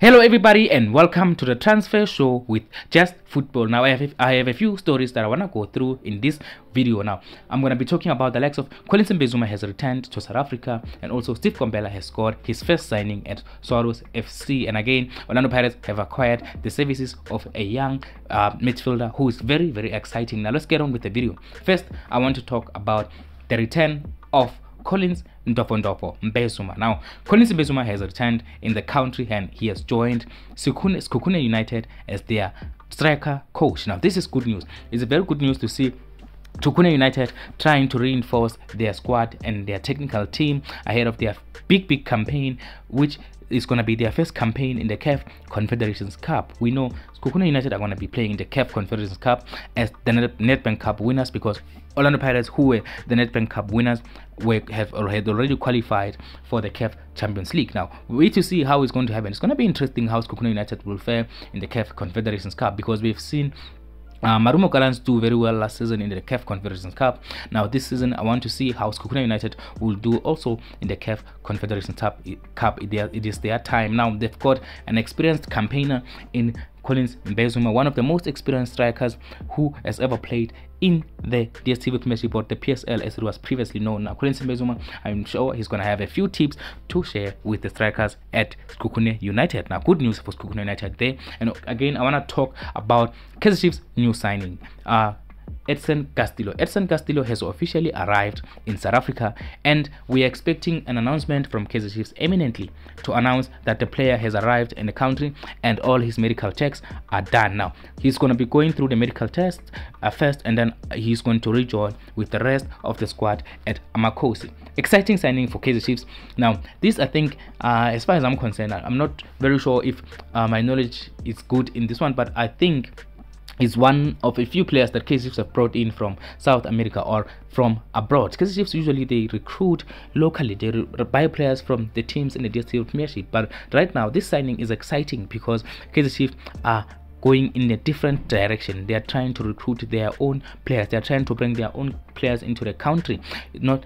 Hello everybody and welcome to the transfer show with Just Football. Now I have a few stories that I want to go through in this video. Now I'm going to be talking about the likes of Collins Mbesuma has returned to South Africa, and also Steve Komphela has scored his first signing at Sundowns FC, and again Orlando Pirates have acquired the services of a young midfielder who is very exciting. Now let's get on with the video. First I want to talk about the return of Collins Mbesuma. Now, Collins Mbesuma has returned in the country and he has joined Sekhukhune United as their striker coach. Now, this is good news. It's a very good news to see Sekhukhune United trying to reinforce their squad and their technical team ahead of their big campaign, which is going to be their first campaign in the CAF Confederations Cup. We know Sekhukhune United are going to be playing in the CAF Confederations Cup as the Nedbank Cup winners, because Orlando Pirates, who were the Nedbank Cup winners, had already qualified for the CAF Champions League. Now, we wait to see how it's going to happen. It's going to be interesting how Sekhukhune United will fare in the CAF Confederations Cup, because we've seen Marumo Gallants do very well last season in the CAF Confederations Cup. Now this season I want to see how Sekhukhune United will do also in the CAF Confederations Cup. It is their time now. They've got an experienced campaigner in Collins Mbesuma, one of the most experienced strikers who has ever played in the Dstv Premiership, or the PSL as it was previously known. Now Collins Mbesuma, I'm sure he's going to have a few tips to share with the strikers at Sekhukhune United. Now good news for Sekhukhune United there. And again I want to talk about KaizerChiefs' new signing, Edson Castillo. Edson Castillo has officially arrived in South Africa, and we are expecting an announcement from KaizerChiefs imminently to announce that the player has arrived in the country and all his medical checks are done. Now he's going to be going through the medical tests first, and then he's going to rejoin with the rest of the squad at Amakosi. Exciting signing for KaizerChiefs. Now this, I think, as far as I'm concerned, I'm not very sure if my knowledge is good in this one, but I think is one of a few players that KaizerChiefs have brought in from South America or from abroad. KaizerChiefs usually they recruit locally, they buy players from the teams in the Dstv Premiership, but right now this signing is exciting because KaizerChiefs are going in a different direction. They are trying to recruit their own players, they are trying to bring their own players into the country, not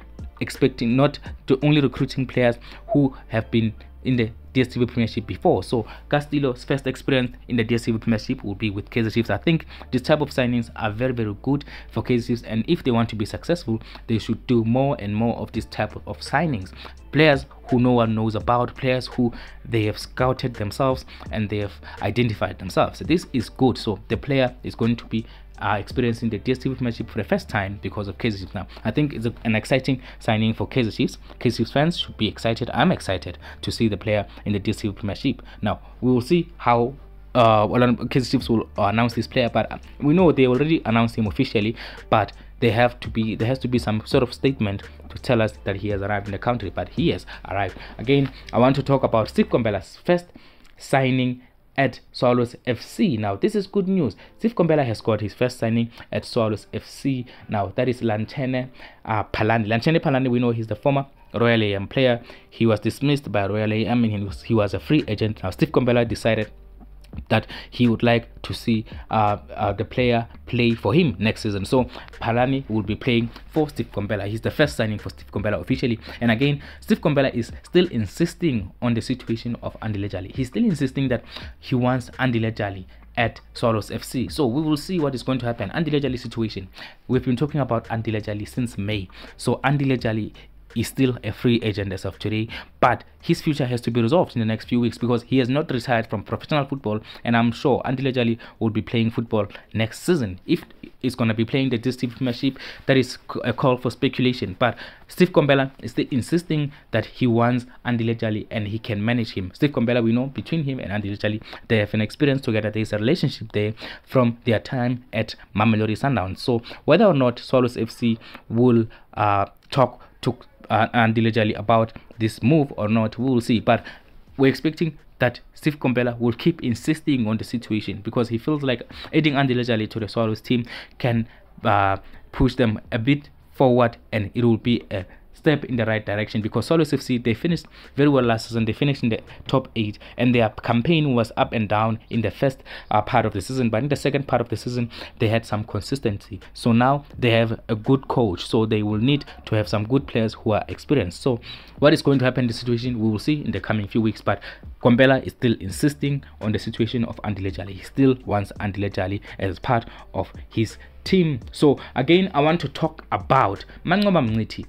to only recruiting players who have been in the Dstv Premiership before. So Castillo's first experience in the Dstv Premiership will be with KaizerChiefs. I think this type of signings are very good for KaizerChiefs, and if they want to be successful, they should do more and more of this type of signings. Players who no one knows about, players who they have scouted themselves and they have identified themselves. So this is good. So the player is going to be experiencing the Dstv Premiership for the first time because of KaizerChiefs. Now I think it's an exciting signing for KaizerChiefs. KaizerChiefs fans should be excited. I'm excited to see the player in the Dstv Premiership. Now we will see how KaizerChiefs will announce this player, but we know they already announced him officially, but there has to be some sort of statement to tell us that he has arrived in the country. But he has arrived. Again, I want to talk about Steve Komphela's first signing at Sundowns FC. Now this is good news. Steve Komphela has got his first signing at Sundowns FC. Now that is Lantshene Phalane. Lantshene Phalane, we know he's the former Royal AM player. He was dismissed by Royal AM and he was a free agent. Now Steve Komphela decided that he would like to see the player play for him next season. So Phalane will be playing for Steve Komphela. He's the first signing for Steve Komphela officially. And again, Steve Komphela is still insisting on the situation of Andile Jali. He's still insisting that he wants Andile Jali at Sundowns FC. So we will see what is going to happen. Andile Jali situation. We've been talking about Andile Jali since May. So Andile Jali is still a free agent as of today, but his future has to be resolved in the next few weeks because he has not retired from professional football, and I'm sure Andile Jali will be playing football next season. If he's going to be playing the Dstv Premiership, that is a call for speculation, but Steve Komphela is still insisting that he wants Andile Jali and he can manage him. Steve Komphela, we know between him and Andile Jali, they have an experience together. There is a relationship there from their time at Mamelodi Sundowns. So whether or not Sundowns FC will talk to Andile Jali about this move or not, we will see. But we're expecting that Steve Komphela will keep insisting on the situation because he feels like adding Andile Jali to the Sundowns team can push them a bit forward, and it will be a step in the right direction because Sundowns FC, they finished very well last season. They finished in the top 8 and their campaign was up and down in the first part of the season, but in the second part of the season they had some consistency. So now they have a good coach, so they will need to have some good players who are experienced. So what is going to happen in this situation, we will see in the coming few weeks. But Komphela is still insisting on the situation of Andile Jali. He still wants Andile Jali as part of his team. So again, I want to talk about Manqoba Mngqithi.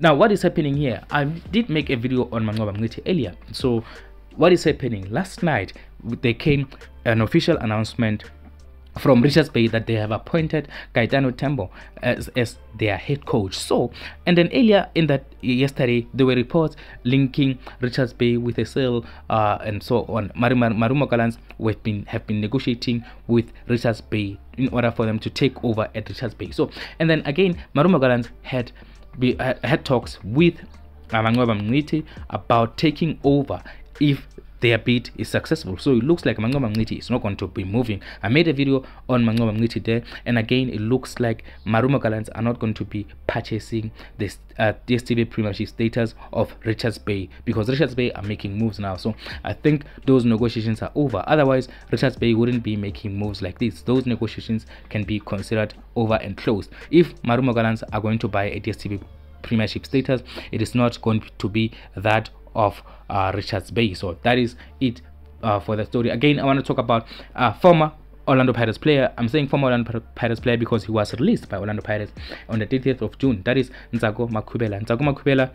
Now what is happening here? I did make a video on Manqoba Mngqithi earlier. So what is happening? Last night there came an official announcement from Richards Bay that they have appointed Gaetano Tembo as their head coach. So, and then earlier in that yesterday there were reports linking Richards Bay with a sale and so on. Marumo Gallants have been negotiating with Richards Bay in order for them to take over at Richards Bay. So, and then again, Marumo Gallants had talks with Manqoba Mngqithi about taking over if their bid is successful. So it looks like Manqoba Mngqithi is not going to be moving. I made a video on Manqoba Mngqithi there, and again it looks like Marumo Gallants are not going to be purchasing this Dstv Premiership status of Richards Bay, because Richards Bay are making moves now. So I think those negotiations are over. Otherwise Richards Bay wouldn't be making moves like this. Those negotiations can be considered over and closed. If Marumo Gallants are going to buy a Dstv Premiership status, it is not going to be that of Richards Bay. So that is it for the story. Again, I want to talk about former Orlando Pirates player. I'm saying former Orlando Pirates player because he was released by Orlando Pirates on the 30th of June. That is Ntsako Makhubela. Ntsako Makhubela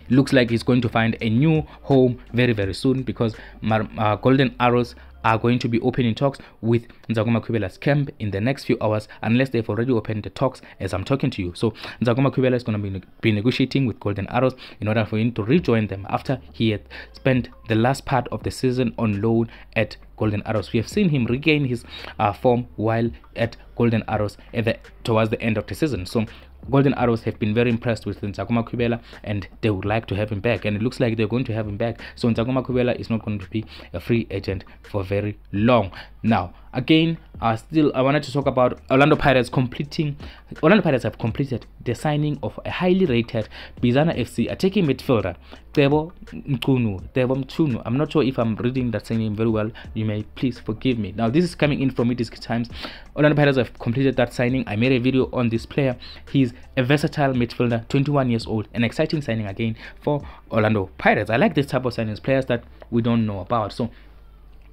looks like he's going to find a new home very, very soon, because Golden Arrows are going to be opening talks with Ntsako Makhubela's camp in the next few hours, unless they've already opened the talks as I'm talking to you. So Ntsako Makhubela is going to be negotiating with Golden Arrows in order for him to rejoin them after he had spent the last part of the season on loan at Golden Arrows. We have seen him regain his form while at Golden Arrows towards the end of the season. So Golden Arrows have been very impressed with Ntsako Makhubela, and they would like to have him back, and it looks like they're going to have him back. So Ntsako Makhubela is not going to be a free agent for very long. Now again, I wanted to talk about Orlando Pirates have completed the signing of a highly rated Bizana FC attacking midfielder Tebo Mchunu. I'm not sure if I'm reading that name very well. You may please forgive me. Now this is coming in from Midisc Times. Orlando Pirates have completed that signing. I made a video on this player. He's a versatile midfielder, 21 years old, an exciting signing again for Orlando Pirates. I like this type of signings, players that we don't know about. So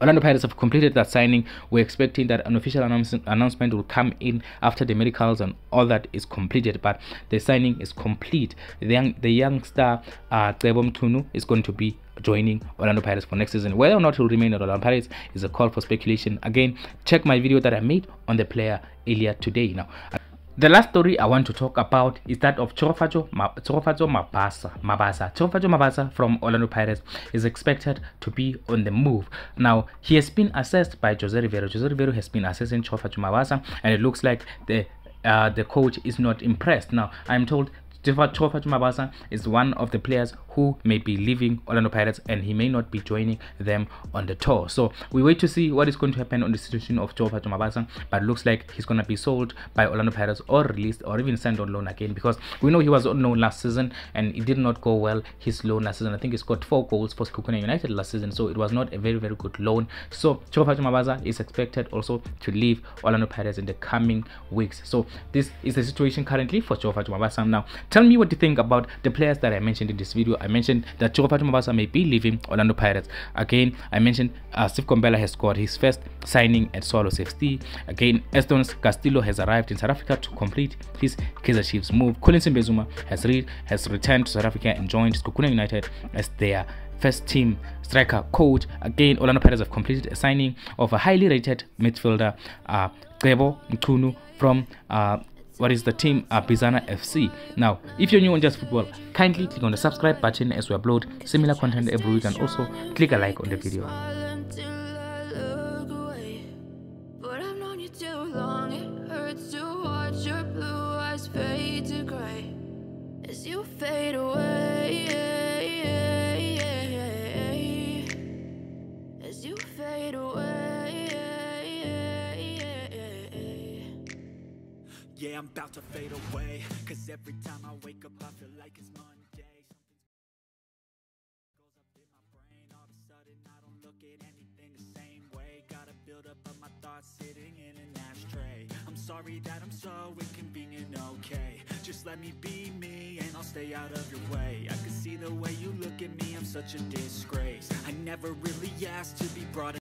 Orlando Pirates have completed that signing. We're expecting that an official announcement will come in after the medicals and all that is completed, but the signing is complete. The young star Tebo Mchunu is going to be joining Orlando Pirates for next season. Whether or not he'll remain at Orlando Pirates is a call for speculation. Again, check my video that I made on the player earlier today. Now, the last story I want to talk about is that of Tshegofatso Mabasa from Orlando Pirates is expected to be on the move. Now, he has been assessed by Jose Rivero. Jose Rivero has been assessing Tshegofatso Mabasa, and it looks like the coach is not impressed. Now, I'm told Tshegofatso Mabasa is one of the players who may be leaving Orlando Pirates, and he may not be joining them on the tour. So we wait to see what is going to happen on the situation of Tshegofatso Mabasa, but it looks like he's going to be sold by Orlando Pirates or released or even signed on loan again, because we know he was on loan last season and it did not go well. His loan last season, I think he scored 4 goals for Sekhukhune United last season, so it was not a very, very good loan. So Tshegofatso Mabasa is expected also to leave Orlando Pirates in the coming weeks. So this is the situation currently for Tshegofatso Mabasa. Now tell me what you think about the players that I mentioned in this video. I mentioned that Tshegofatso Mabasa may be leaving Orlando Pirates. Again, I mentioned Steve Komphela has scored his first signing at Swallows FC. Again, Aston Castillo has arrived in South Africa to complete his KaizerChiefs move. Collins Mbesuma has returned to South Africa and joined Sekhukhune United as their first team striker coach. Again, Orlando Pirates have completed a signing of a highly rated midfielder Tebo Mchunu from what is the team Bizana FC. Now, if you're new on Just Football, kindly click on the subscribe button as we upload similar content every week, and also click a like on the video. Yeah, I'm about to fade away, 'cause every time I wake up I feel like it's Monday. Something goes up in my brain, all of a sudden I don't look at anything the same way. Gotta build up of my thoughts sitting in an ashtray. I'm sorry that I'm so inconvenient, okay? Just let me be me and I'll stay out of your way. I can see the way you look at me, I'm such a disgrace. I never really asked to be brought